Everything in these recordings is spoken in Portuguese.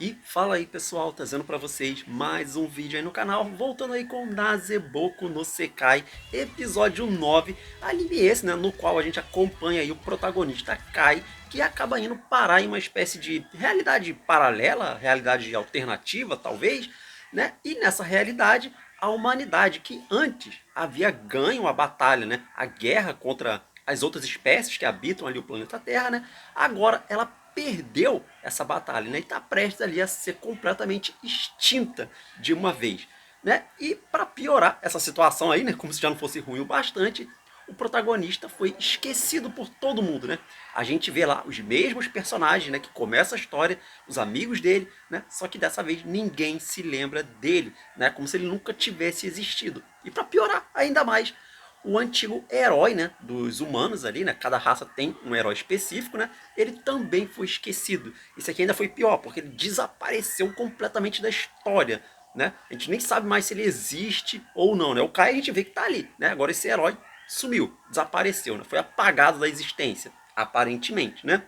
E fala aí pessoal, trazendo pra vocês mais um vídeo aí no canal, voltando aí com Nazeboku no Sekai, episódio 9, anime esse, né, no qual a gente acompanha aí o protagonista Kai, que acaba indo parar em uma espécie de realidade paralela, realidade alternativa talvez, né, e nessa realidade a humanidade que antes havia ganho a batalha, né, a guerra contra as outras espécies que habitam ali o planeta Terra, né, agora ela perdeu essa batalha, né? E está prestes ali a ser completamente extinta de uma vez, né? E para piorar essa situação aí, né? Como se já não fosse ruim o bastante, o protagonista foi esquecido por todo mundo, né? A gente vê lá os mesmos personagens, né? Que começa a história, os amigos dele, né? Só que dessa vez ninguém se lembra dele, né? Como se ele nunca tivesse existido. E para piorar ainda mais, o antigo herói, né, dos humanos ali, né, cada raça tem um herói específico, né, ele também foi esquecido. Isso aqui ainda foi pior, porque ele desapareceu completamente da história, né? A gente nem sabe mais se ele existe ou não, né? O Kai a gente vê que tá ali, né? Agora esse herói sumiu, desapareceu, né? Foi apagado da existência, aparentemente, né?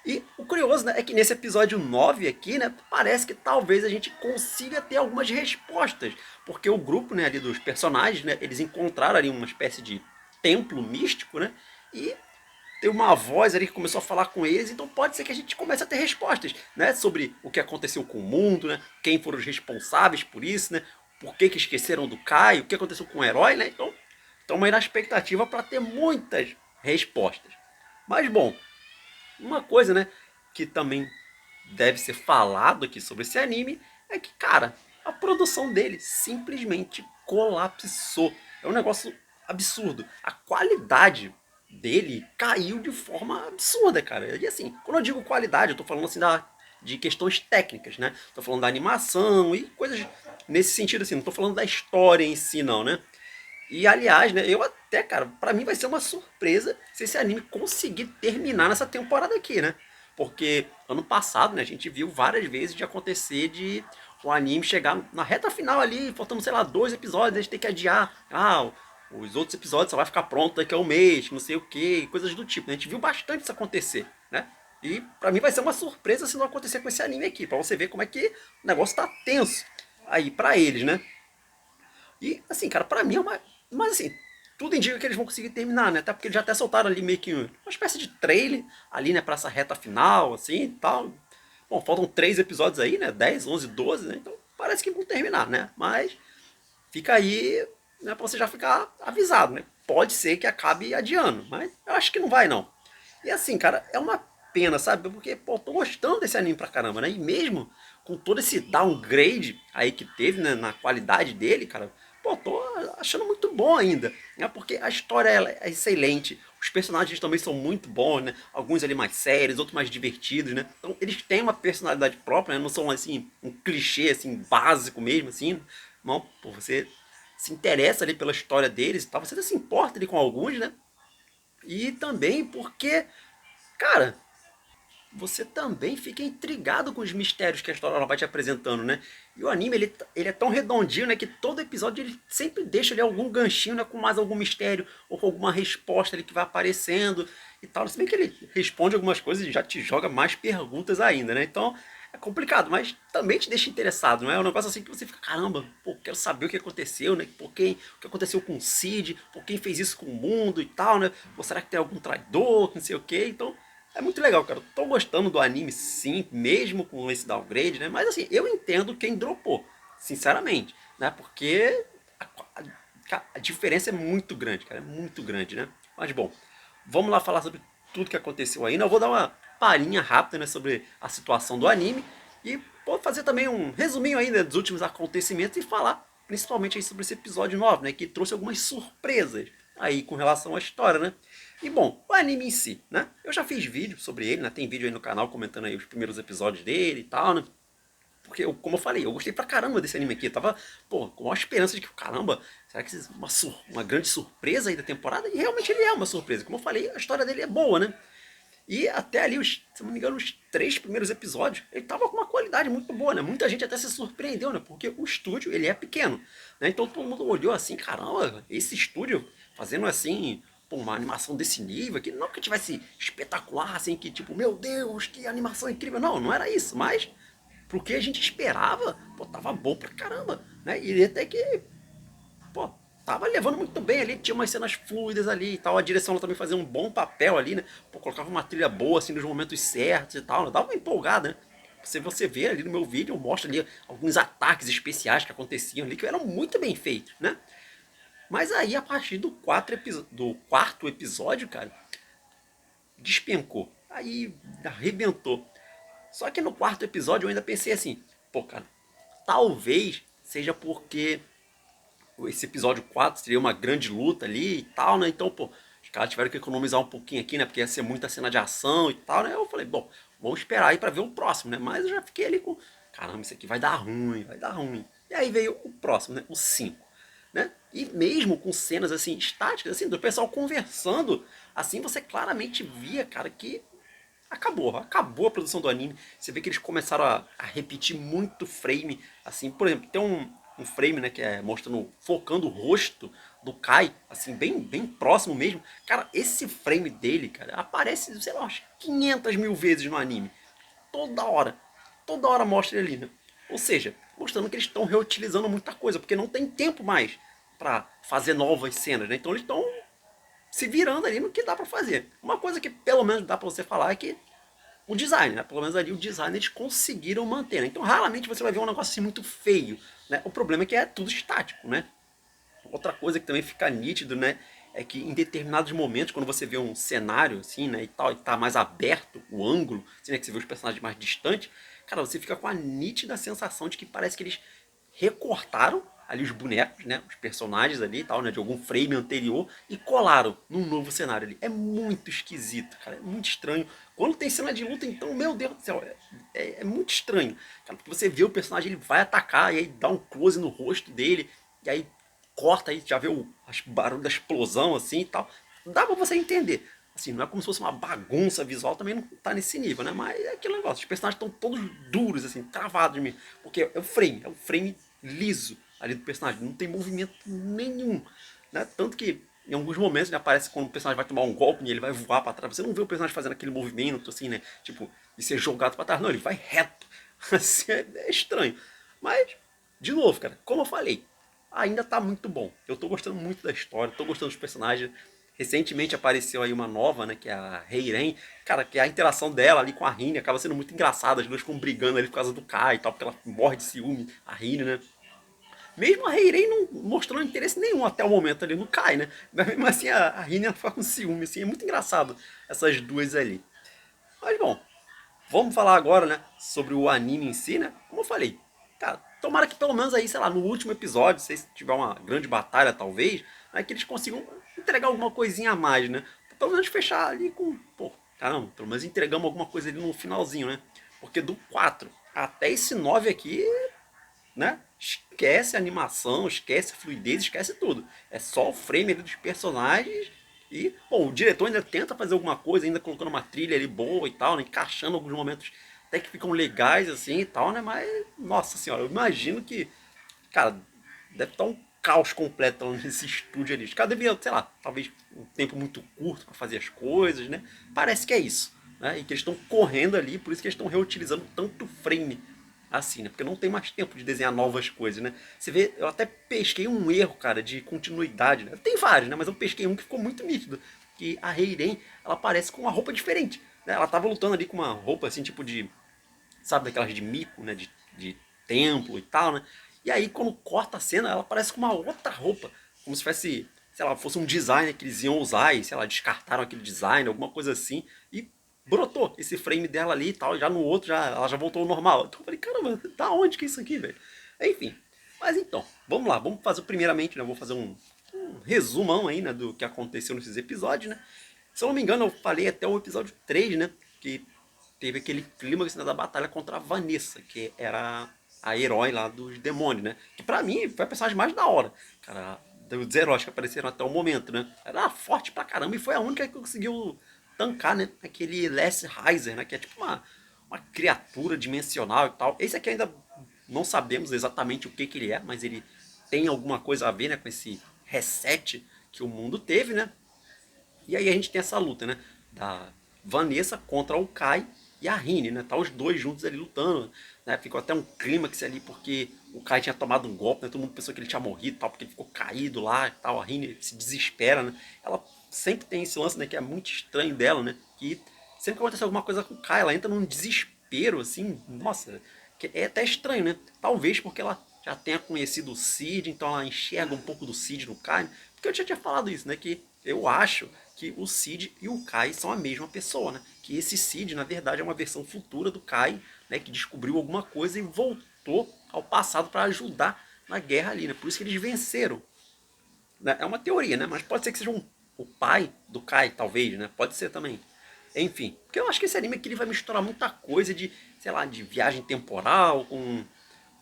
E o curioso, né, é que nesse episódio 9 aqui, né, parece que talvez a gente consiga ter algumas respostas, porque o grupo, né, ali dos personagens, né, eles encontraram ali uma espécie de templo místico, né, e tem uma voz ali que começou a falar com eles, então pode ser que a gente comece a ter respostas, né, sobre o que aconteceu com o mundo, né, quem foram os responsáveis por isso, né, por que esqueceram do Kai, o que aconteceu com o herói, né, então estamos aí na expectativa para ter muitas respostas. Mas bom, uma coisa, né, que também deve ser falado aqui sobre esse anime é que, cara, a produção dele simplesmente colapsou. É um negócio absurdo. A qualidade dele caiu de forma absurda, cara. E assim, quando eu digo qualidade, eu tô falando assim de questões técnicas, né? Tô falando da animação e coisas nesse sentido assim, não tô falando da história em si não, né? E aliás, né, eu até, cara, pra mim vai ser uma surpresa se esse anime conseguir terminar nessa temporada aqui, né? Porque ano passado, né, a gente viu várias vezes de acontecer de o anime chegar na reta final ali, faltando, sei lá, 2 episódios, a gente tem que adiar. Ah, os outros episódios só vai ficar pronto daqui a um mês, não sei o que, coisas do tipo. A gente viu bastante isso acontecer, né? E pra mim vai ser uma surpresa se não acontecer com esse anime aqui, pra você ver como é que o negócio tá tenso aí pra eles, né? E, assim, cara, pra mim é uma. Mas, assim, tudo indica que eles vão conseguir terminar, né? Até porque eles já até soltaram ali meio que uma espécie de trailer ali, né? Pra essa reta final, assim e tal. Bom, faltam 3 episódios aí, né? 10, 11, 12, né? Então parece que vão terminar, né? Mas fica aí, né? Pra você já ficar avisado, né? Pode ser que acabe adiando, mas eu acho que não vai, não. E assim, cara, é uma pena, sabe? Porque, pô, tô gostando desse anime pra caramba, né? E mesmo com todo esse downgrade aí que teve, né, na qualidade dele, cara, pô, tô achando muito bom ainda, né? Porque a história ela é excelente, os personagens também são muito bons, né? Alguns ali mais sérios, outros mais divertidos, né? Então eles têm uma personalidade própria, né? Não são assim um clichê assim básico mesmo, assim. Não, pô, você se interessa ali pela história deles e tal, você até se importa ali com alguns, né? E também porque, cara, você também fica intrigado com os mistérios que a história ela vai te apresentando, né? E o anime, ele é tão redondinho, né? Que todo episódio ele sempre deixa ali algum ganchinho, né? Com mais algum mistério ou com alguma resposta ali que vai aparecendo e tal. Se bem que ele responde algumas coisas e já te joga mais perguntas ainda, né? Então é complicado, mas também te deixa interessado, não é? É um negócio assim que você fica, caramba, pô, quero saber o que aconteceu, né? Por quem, o que aconteceu com o Cid, por quem fez isso com o mundo e tal, né? Ou será que tem algum traidor, não sei o quê? Então é muito legal, cara. Tô gostando do anime sim, mesmo com esse downgrade, né? Mas assim, eu entendo quem dropou, sinceramente, né? Porque a diferença é muito grande, cara. É muito grande, né? Mas bom, vamos lá falar sobre tudo que aconteceu aí, né? Eu vou dar uma palhinha rápida, né, sobre a situação do anime e vou fazer também um resuminho aí, né, dos últimos acontecimentos e falar principalmente aí sobre esse episódio 9, né, que trouxe algumas surpresas aí com relação à história, né? E bom, o anime em si, né? Eu já fiz vídeo sobre ele, né? Tem vídeo aí no canal comentando aí os primeiros episódios dele e tal, né? Porque, como eu falei, eu gostei pra caramba desse anime aqui. Eu tava, pô, com uma esperança de que, caramba, será que uma grande surpresa aí da temporada? E realmente ele é uma surpresa. Como eu falei, a história dele é boa, né? E até ali, se não me engano, os 3 primeiros episódios, ele tava com uma qualidade muito boa, né? Muita gente até se surpreendeu, né? Porque o estúdio, ele é pequeno, né? Então todo mundo olhou assim, caramba, esse estúdio fazendo assim, pô, uma animação desse nível aqui, não que tivesse espetacular, assim, que tipo, meu Deus, que animação incrível. Não, não era isso, mas pro que a gente esperava, pô, tava bom pra caramba, né? E até que, pô, tava levando muito bem ali, tinha umas cenas fluidas ali e tal, a direção ela também fazia um bom papel ali, né? Pô, colocava uma trilha boa, assim, nos momentos certos e tal, né? Dava uma empolgada, né? Você vê ali no meu vídeo, eu mostro ali alguns ataques especiais que aconteciam ali, que eram muito bem feitos, né? Mas aí, a partir do quarto episódio, cara, despencou. Aí arrebentou. Só que no quarto episódio eu ainda pensei assim, pô, cara, talvez seja porque esse episódio 4 seria uma grande luta ali e tal, né? Então, pô, os caras tiveram que economizar um pouquinho aqui, né? Porque ia ser muita cena de ação e tal, né? Eu falei, bom, vamos esperar aí pra ver o próximo, né? Mas eu já fiquei ali com, caramba, isso aqui vai dar ruim, vai dar ruim. E aí veio o próximo, né? O 5, né? E mesmo com cenas assim estáticas, assim, do pessoal conversando, assim você claramente via, cara, que acabou a produção do anime. Você vê que eles começaram a repetir muito frame, assim, por exemplo, tem um frame, né, que é mostrando, focando o rosto do Kai, assim, bem próximo mesmo. Cara, esse frame dele, cara, aparece, sei lá, umas 500 mil vezes no anime. Toda hora. Toda hora mostra ele ali, né? Ou seja, mostrando que eles estão reutilizando muita coisa, porque não tem tempo mais para fazer novas cenas, né? Então eles estão se virando ali no que dá pra fazer. Uma coisa que pelo menos dá pra você falar é que o design, né? Pelo menos ali o design eles conseguiram manter, né? Então raramente você vai ver um negócio assim muito feio, né? O problema é que é tudo estático, né? Outra coisa que também fica nítido, né? É que em determinados momentos, quando você vê um cenário assim, né, e tal, e tá mais aberto o ângulo, assim, né, que você vê os personagens mais distantes, cara, você fica com a nítida sensação de que parece que eles recortaram ali os bonecos, né, os personagens ali e tal, né, de algum frame anterior e colaram num novo cenário ali. É muito esquisito, cara, é muito estranho. Quando tem cena de luta, então, meu Deus do céu, é muito estranho, cara, porque você vê o personagem, ele vai atacar e aí dá um close no rosto dele e aí corta aí, já vê o barulho da explosão assim e tal. Dá pra você entender. Assim, não é como se fosse uma bagunça visual, também não tá nesse nível, né? Mas é aquele negócio, os personagens estão todos duros, assim, travados mesmo. Porque é o frame liso ali do personagem, não tem movimento nenhum. Né? Tanto que em alguns momentos, né, aparece quando o personagem vai tomar um golpe e ele vai voar pra trás. Você não vê o personagem fazendo aquele movimento, assim, né? Tipo, de ser jogado pra trás. Não, ele vai reto. Assim, é estranho. Mas, de novo, cara, como eu falei, ainda tá muito bom. Eu tô gostando muito da história, tô gostando dos personagens. Recentemente apareceu aí uma nova, né, que é a Heiren. Cara, que a interação dela ali com a Rini acaba sendo muito engraçada. As duas ficam brigando ali por causa do Kai e tal, porque ela morre de ciúme, a Rini, né? Mesmo a Heiren não mostrando interesse nenhum até o momento ali no Kai, né? Mas mesmo assim a Rini ela fica com ciúme, assim. É muito engraçado essas duas ali. Mas bom, vamos falar agora, né, sobre o anime em si, né? Como eu falei, cara, tomara que pelo menos aí, sei lá, no último episódio, se tiver uma grande batalha talvez, né, que eles consigam entregar alguma coisinha a mais, né? Pelo menos fechar ali com, pô, caramba, pelo menos entregamos alguma coisa ali no finalzinho, né? Porque do 4 até esse 9 aqui, né? Esquece a animação, esquece a fluidez, esquece tudo. É só o frame ali dos personagens e, bom, o diretor ainda tenta fazer alguma coisa, ainda colocando uma trilha ali boa e tal, né? Encaixando alguns momentos até que ficam legais assim e tal, né? Mas, nossa senhora, eu imagino que, cara, deve estar um caos completo nesse estúdio ali. Os caras deviam, sei lá, talvez um tempo muito curto para fazer as coisas, né? Parece que é isso, né? E que eles estão correndo ali, por isso que eles estão reutilizando tanto frame assim, né? Porque não tem mais tempo de desenhar novas coisas, né? Você vê, eu até pesquei um erro, cara, de continuidade, né? Tem vários, né? Mas eu pesquei um que ficou muito nítido. Que a Heiren, ela aparece com uma roupa diferente, né? Ela tava lutando ali com uma roupa assim, tipo de, sabe, daquelas de mico, né? De templo e tal, né? E aí quando corta a cena, ela aparece com uma outra roupa, como se fosse, sei lá, fosse um design que eles iam usar e, sei lá, descartaram aquele design, alguma coisa assim, e brotou esse frame dela ali e tal, já no outro já, ela já voltou ao normal. Então eu falei, caramba, da onde que é isso aqui, velho? Enfim, mas então, vamos lá, vamos fazer primeiramente, né, vou fazer um resumão aí, né, do que aconteceu nesses episódios, né? Se eu não me engano, eu falei até o episódio 3, né, que teve aquele clima da batalha contra a Vanessa, que era a herói lá dos demônios, né? Que pra mim foi a personagem mais da hora. Cara, dos heróis que apareceram até o momento, né? Era forte pra caramba e foi a única que conseguiu tancar, né? Aquele Les Heiser, né? Que é tipo uma criatura dimensional e tal. Esse aqui ainda não sabemos exatamente o que, que ele é, mas ele tem alguma coisa a ver, né? Com esse reset que o mundo teve, né? E aí a gente tem essa luta, né? Da Vanessa contra o Kai. e a Rini, né? Tá os dois juntos ali lutando, né? Ficou até um clímax ali porque o Kai tinha tomado um golpe, né? Todo mundo pensou que ele tinha morrido, tal, porque ele ficou caído lá e tal. A Rini se desespera, né? Ela sempre tem esse lance, né? Que é muito estranho dela, né? Que sempre que acontece alguma coisa com o Kai, ela entra num desespero, assim, nossa, que é até estranho, né? Talvez porque ela já tenha conhecido o Cid, então ela enxerga um pouco do Cid no Kai, né? Porque eu já tinha falado isso, né? Que eu acho que o Cid e o Kai são a mesma pessoa, né? Que esse Cid, na verdade, é uma versão futura do Kai, né? Que descobriu alguma coisa e voltou ao passado para ajudar na guerra ali, né? Por isso que eles venceram. Né? É uma teoria, né? Mas pode ser que seja o pai do Kai, talvez, né? Pode ser também. Enfim, porque eu acho que esse anime aqui ele vai misturar muita coisa de, sei lá, de viagem temporal com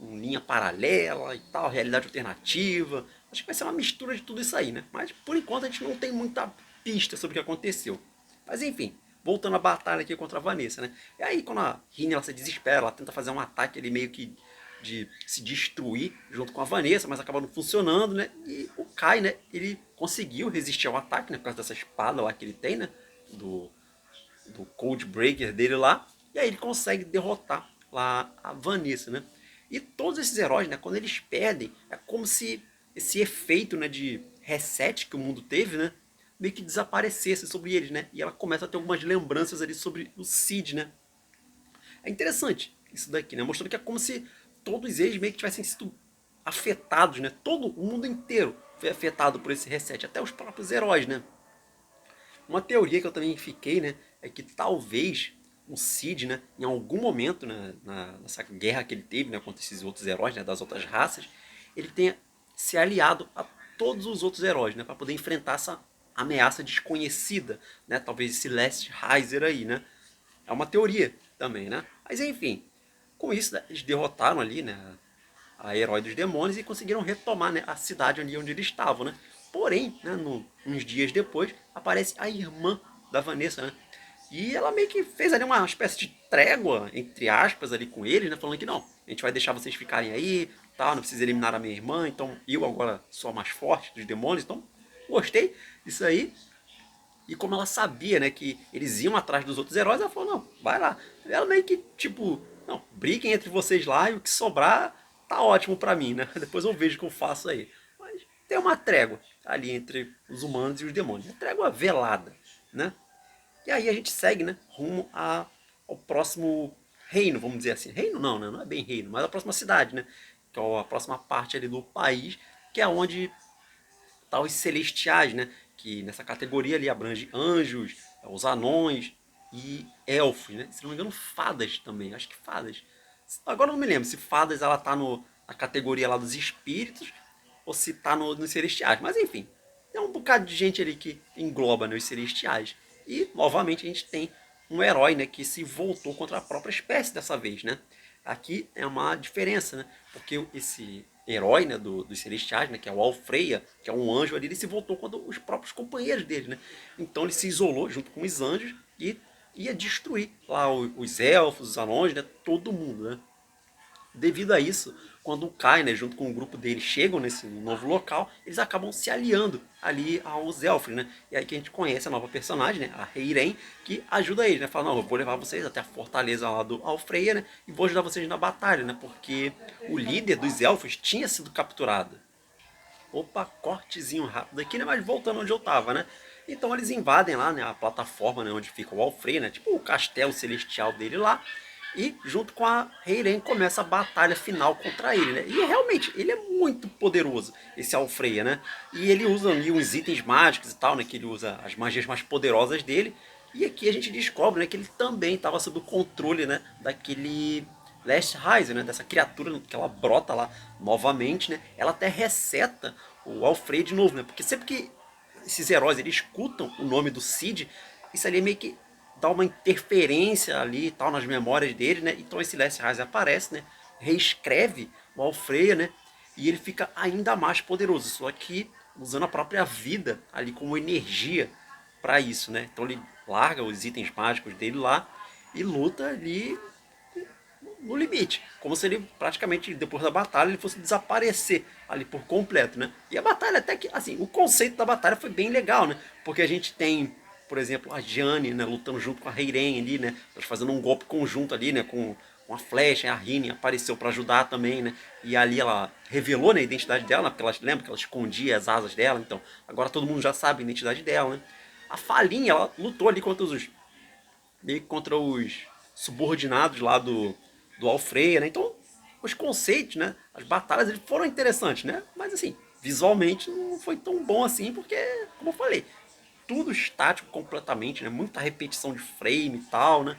linha paralela e tal, realidade alternativa. Acho que vai ser uma mistura de tudo isso aí, né? Mas por enquanto a gente não tem muita pista sobre o que aconteceu. Mas enfim, voltando à batalha aqui contra a Vanessa, né? E aí quando a Rini ela se desespera, ela tenta fazer um ataque ali meio que de se destruir junto com a Vanessa, mas acaba não funcionando, né? E o Kai, né? Ele conseguiu resistir ao ataque, né? Por causa dessa espada lá que ele tem, né? Do Code Breaker dele lá. E aí ele consegue derrotar lá a Vanessa, né? E todos esses heróis, né? Quando eles perdem, é como se esse efeito, né? De reset que o mundo teve, né? Meio que desaparecesse sobre eles, né? E ela começa a ter algumas lembranças ali sobre o Cid, né? É interessante isso daqui, né? Mostrando que é como se todos eles meio que tivessem sido afetados, né? Todo o mundo inteiro foi afetado por esse reset, até os próprios heróis, né? Uma teoria que eu também fiquei, né, é que talvez o Cid, né, em algum momento, né, nessa guerra que ele teve, né, contra esses outros heróis, né, das outras raças, ele tenha se aliado a todos os outros heróis, né, para poder enfrentar essa ameaça desconhecida, né, talvez esse Last Riser aí, né. É uma teoria também, né. Mas enfim, com isso, né, eles derrotaram ali, né, a herói dos demônios e conseguiram retomar, né, a cidade ali onde eles estavam, né? Porém, né, uns dias depois, aparece a irmã da Vanessa, né? E ela meio que fez ali uma espécie de trégua, entre aspas, ali com eles, né? Falando que não, a gente vai deixar vocês ficarem aí, tal, não precisa eliminar a minha irmã, então eu agora sou a mais forte dos demônios, então gostei disso aí. E como ela sabia, né, que eles iam atrás dos outros heróis, ela falou, não, vai lá. Ela meio que, tipo, não, briguem entre vocês lá e o que sobrar tá ótimo pra mim, né? Depois eu vejo o que eu faço aí. Mas tem uma trégua ali entre os humanos e os demônios. Uma trégua velada, né? E aí a gente segue, né, rumo ao próximo reino, vamos dizer assim. Reino não, né? Não é bem reino, mas a próxima cidade, né? Que é a próxima parte ali do país, que é onde tá os celestiais, né? Que nessa categoria ali abrange anjos, os anões e elfos, né? Se não me engano, fadas também. Acho que fadas. Agora eu não me lembro se fadas ela tá na categoria lá dos espíritos ou se tá nos celestiais. Mas enfim, tem um bocado de gente ali que engloba, né, os celestiais. E novamente a gente tem um herói, né, que se voltou contra a própria espécie dessa vez, né? Aqui é uma diferença, né? Porque esse herói, né, dos celestiais, né, que é o Alfreia, que é um anjo ali, ele se voltou contra os próprios companheiros dele, né? Então ele se isolou junto com os anjos e ia destruir lá os elfos, os anões, né, todo mundo, né? Devido a isso, quando o Kai, né, junto com o grupo dele, chegam nesse novo local, eles acabam se aliando ali aos elfos, né? E aí que a gente conhece a nova personagem, né, a Heiren, que ajuda eles, né? Fala, não, eu vou levar vocês até a fortaleza lá do Alfreia, né? E vou ajudar vocês na batalha, né? Porque o líder dos elfos tinha sido capturado. Opa, cortezinho rápido aqui, né? Mas voltando onde eu tava, né? Então eles invadem lá, né, a plataforma, né, onde fica o Alfredo, né? Tipo o castelo celestial dele lá. E junto com a Heiren começa a batalha final contra ele, né? E realmente, ele é muito poderoso, esse Alfreia, né? E ele usa ali uns itens mágicos e tal, né? Que ele usa as magias mais poderosas dele. E aqui a gente descobre, né, que ele também estava sob o controle, né, daquele Last Riser, né, dessa criatura que ela brota lá novamente, né? Ela até reseta o Alfredo de novo, né? Porque sempre que esses heróis eles escutam o nome do Cid, isso ali meio que dá uma interferência ali e tal nas memórias dele, né? Então esse Last Riser aparece, né? Reescreve o Alfreia, né? E ele fica ainda mais poderoso, só que usando a própria vida ali como energia para isso, né? Então ele larga os itens mágicos dele lá e luta ali no limite, como se ele praticamente depois da batalha ele fosse desaparecer ali por completo, né? E a batalha até que, assim, o conceito da batalha foi bem legal, né? Porque a gente tem por exemplo, a Jane, né, lutando junto com a Heiren ali, né, elas fazendo um golpe conjunto ali, né, com a flecha, a Rin apareceu para ajudar também, né, e ali ela revelou, né, a identidade dela, né, porque ela lembra que ela escondia as asas dela, então agora todo mundo já sabe a identidade dela, né. A Falinha, ela lutou ali contra os meio que contra os subordinados lá do Alfreia, né? Então, os conceitos, né? As batalhas eles foram interessantes, né? Mas assim, visualmente não foi tão bom assim, porque, como eu falei, tudo estático completamente, né? Muita repetição de frame e tal, né?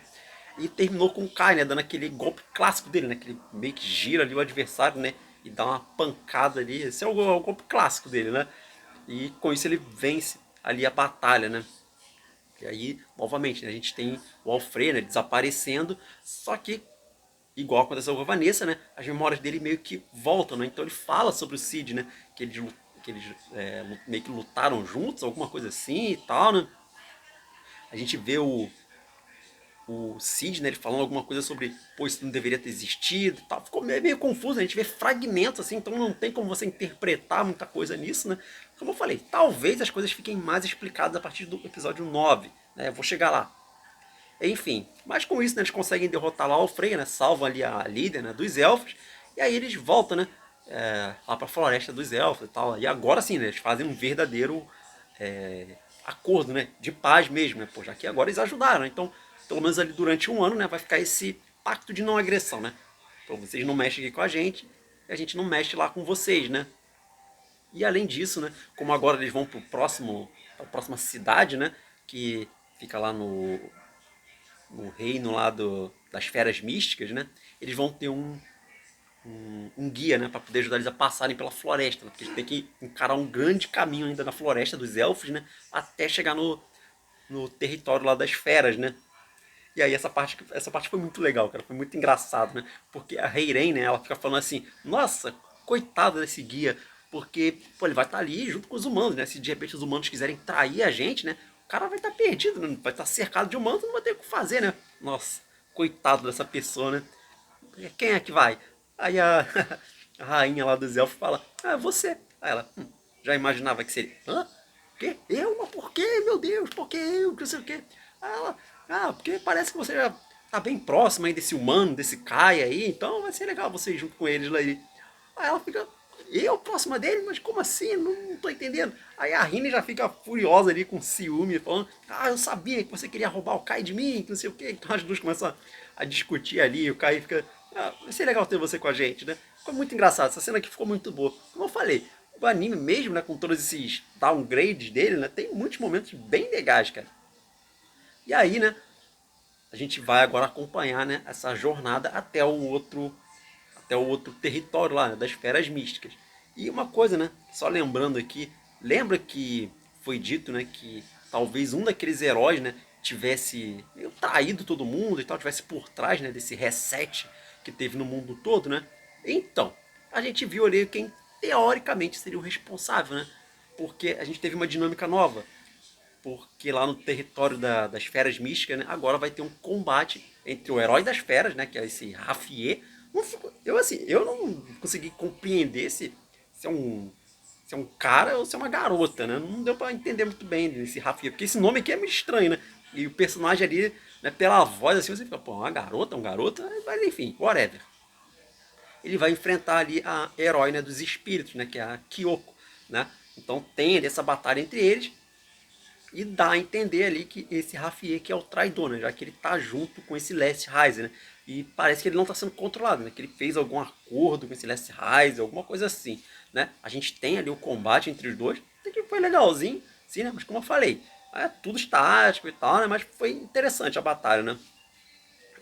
E terminou com o Kai, né? Dando aquele golpe clássico dele, né? Que ele meio que gira ali o adversário, né? E dá uma pancada ali. Esse é o golpe clássico dele, né? E com isso ele vence ali a batalha, né? E aí, novamente, né, a gente tem o Alfredo, né, desaparecendo, só que, igual aconteceu com a Vanessa, né, as memórias dele meio que voltam, né, então ele fala sobre o Cid, né, que eles meio que lutaram juntos, alguma coisa assim e tal, né. A gente vê o Cid, né, ele falando alguma coisa sobre, pô, isso não deveria ter existido e tal. Ficou meio confuso, a gente vê fragmentos assim, então não tem como você interpretar muita coisa nisso, né? Como eu falei, talvez as coisas fiquem mais explicadas a partir do episódio 9, né? Eu vou chegar lá. Enfim, mas com isso, né, eles conseguem derrotar lá o Frey, né? Salvam ali a líder, né, dos elfos, e aí eles voltam, né? Lá pra floresta dos elfos e tal. E agora sim, né, eles fazem um verdadeiro acordo, né? De paz mesmo, né? Pô, já que agora eles ajudaram, né? Então, pelo menos ali durante um ano, né? Vai ficar esse pacto de não agressão, né? Então vocês não mexem aqui com a gente, e a gente não mexe lá com vocês, né? E além disso, né? Como agora eles vão pra próxima cidade, né? Que fica lá no reino lá das feras místicas, né? Eles vão ter um guia, né, para poder ajudar eles a passarem pela floresta, né, porque eles têm que encarar um grande caminho ainda na floresta dos elfos, né, até chegar no território lá das feras, né. E aí essa parte foi muito legal, cara, foi muito engraçado, né, porque a Heiren, né, ela fica falando assim, nossa, coitado desse guia, porque, pô, ele vai estar ali junto com os humanos, né, se de repente os humanos quiserem trair a gente, né, o cara vai estar perdido, né, vai estar cercado de humanos, não vai ter o que fazer, né. Nossa, coitado dessa pessoa, né. Quem é que vai? Aí a rainha lá dos elfos fala, ah, você. Aí ela, já imaginava que seria, hã? Quê? Eu? Mas por quê? Meu Deus, por que eu? Que não sei o quê. Aí ela, porque parece que você já tá bem próximo aí desse humano, desse Kai aí, então vai ser legal você ir junto com eles lá aí. Aí ela fica, eu próxima dele? Mas como assim? Não tô entendendo. Aí a Rini já fica furiosa ali com ciúme, falando, eu sabia que você queria roubar o Kai de mim, que não sei o quê. Então as duas começam a discutir ali, e o Kai fica, vai ser legal ter você com a gente, né? Ficou muito engraçado, essa cena aqui ficou muito boa. Como eu falei, o anime mesmo, né, com todos esses downgrades dele, né, tem muitos momentos bem legais, cara. E aí, né, a gente vai agora acompanhar, né, essa jornada até o outro território lá, né, das feras místicas. E uma coisa, né, só lembrando aqui, lembra que foi dito, né, que talvez um daqueles heróis, né, tivesse meio traído todo mundo e tal, tivesse por trás, né, desse reset que teve no mundo todo, né? Então, a gente viu ali quem teoricamente seria o responsável, né? Porque a gente teve uma dinâmica nova porque lá no território das feras místicas, né, agora vai ter um combate entre o herói das feras, né, que é esse Rafier. Eu não consegui compreender se é se é um cara ou se é uma garota, né? Não deu pra entender muito bem desse Rafier, porque esse nome aqui é meio estranho, né? E o personagem ali, né, pela voz assim, você fica, pô, uma garota, um garoto, mas enfim, whatever. Ele vai enfrentar ali a herói, né, dos espíritos, né, que é a Kyoko, né? Então tem ali essa batalha entre eles e dá a entender ali que esse Rafier que é o traidor, né? Já que ele tá junto com esse Last Riser, né? E parece que ele não está sendo controlado, né? Que ele fez algum acordo com esse Last Riser, alguma coisa assim, né? A gente tem ali o combate entre os dois, que foi legalzinho, sim, né? Mas como eu falei, é tudo estático e tal, né? Mas foi interessante a batalha, né?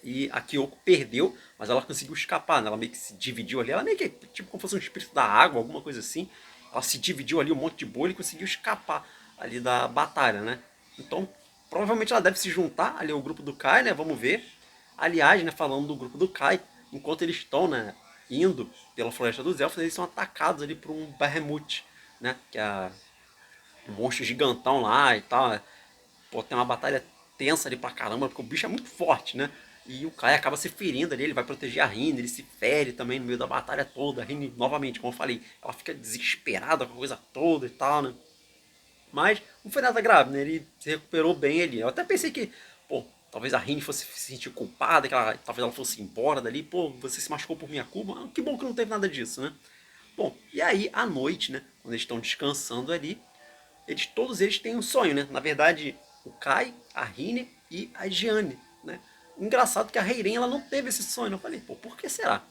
E a Kyoko perdeu, mas ela conseguiu escapar, né? Ela meio que se dividiu ali, ela meio que, tipo, como fosse um espírito da água, alguma coisa assim. Ela se dividiu ali um monte de bolha e conseguiu escapar ali da batalha, né? Então, provavelmente ela deve se juntar ali ao grupo do Kai, né? Vamos ver. Aliás, né, falando do grupo do Kai, enquanto eles estão, né, indo pela Floresta dos Elfos, eles são atacados ali por um Behemoth, né? Que é um monstro gigantão lá e tal. Pô, tem uma batalha tensa ali pra caramba, porque o bicho é muito forte, né? E o Kai acaba se ferindo ali, ele vai proteger a Rini, ele se fere também no meio da batalha toda. A Rini, novamente, como eu falei, ela fica desesperada com a coisa toda e tal, né? Mas não foi nada grave, né? Ele se recuperou bem ali. Eu até pensei que, pô, talvez a Rini fosse se sentir culpada, talvez ela fosse embora dali. Pô, você se machucou por minha culpa. Ah, que bom que não teve nada disso, né? Bom, e aí à noite, né? Quando eles estão descansando ali, todos eles têm um sonho, né? Na verdade, o Kai, a Rini e a Gianni, né? Engraçado que a Heiren ela não teve esse sonho. Eu falei, pô, por que será?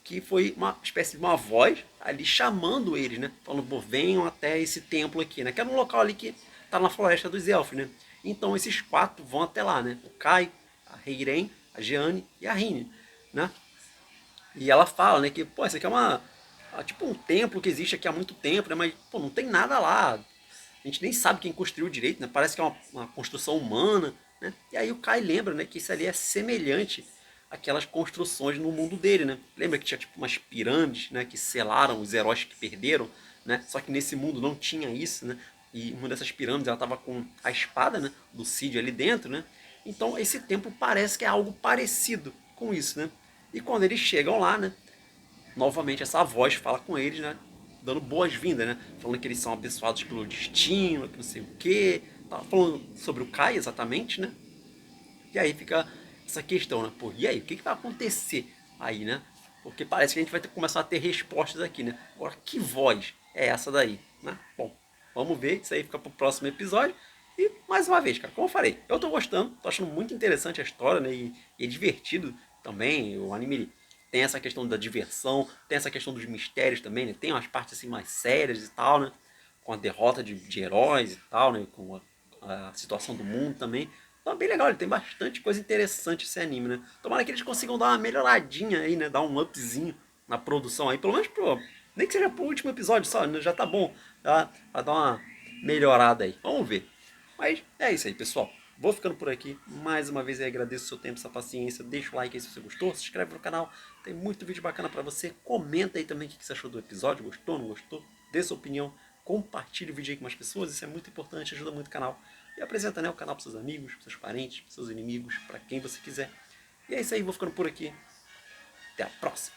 Que foi uma espécie de uma voz ali chamando eles, né? Falando, pô, venham até esse templo aqui, né? Que era um local ali que tá na floresta dos elfos, né? Então esses quatro vão até lá, né? O Kai, a Heiren, a Jeanne e a Rini, né? E ela fala, né, que, pô, isso aqui é tipo um templo que existe aqui há muito tempo, né? Mas, pô, não tem nada lá. A gente nem sabe quem construiu direito, né? Parece que é uma construção humana, né? E aí o Kai lembra, né, que isso ali é semelhante àquelas construções no mundo dele, né? Lembra que tinha tipo umas pirâmides, né, que selaram os heróis que perderam, né? Só que nesse mundo não tinha isso, né? E uma dessas pirâmides ela tava com a espada, né, do Cid ali dentro, né? Então esse templo parece que é algo parecido com isso, né? E quando eles chegam lá, né, novamente essa voz fala com eles, né? Dando boas-vindas, né? Falando que eles são abençoados pelo destino, que não sei o quê. Tava falando sobre o Kai exatamente, né? E aí fica essa questão, né? Pô, e aí, o que vai acontecer aí, né? Porque parece que a gente vai ter que começar a ter respostas aqui, né? Agora, que voz é essa daí, né? Bom, vamos ver, isso aí fica pro próximo episódio. E mais uma vez, cara, como eu falei, eu tô gostando, tô achando muito interessante a história, né? E é divertido também. O anime tem essa questão da diversão, tem essa questão dos mistérios também, né? Tem umas partes assim mais sérias e tal, né? Com a derrota de heróis e tal, né? Com a situação do mundo também. Então é bem legal, ele tem bastante coisa interessante esse anime, né? Tomara que eles consigam dar uma melhoradinha aí, né? Dar um upzinho na produção aí, pelo menos pro. Nem que seja pro último episódio só, né? Já tá bom. Tá? Pra dar uma melhorada aí. Vamos ver. Mas é isso aí, pessoal. Vou ficando por aqui. Mais uma vez eu agradeço o seu tempo, sua paciência. Deixa o like aí se você gostou. Se inscreve no canal. Tem muito vídeo bacana pra você. Comenta aí também o que você achou do episódio. Gostou, não gostou? Dê sua opinião. Compartilhe o vídeo aí com mais pessoas. Isso é muito importante, ajuda muito o canal. E apresenta, né, o canal para seus amigos, para seus parentes, para seus inimigos, para quem você quiser. E é isso aí, vou ficando por aqui. Até a próxima.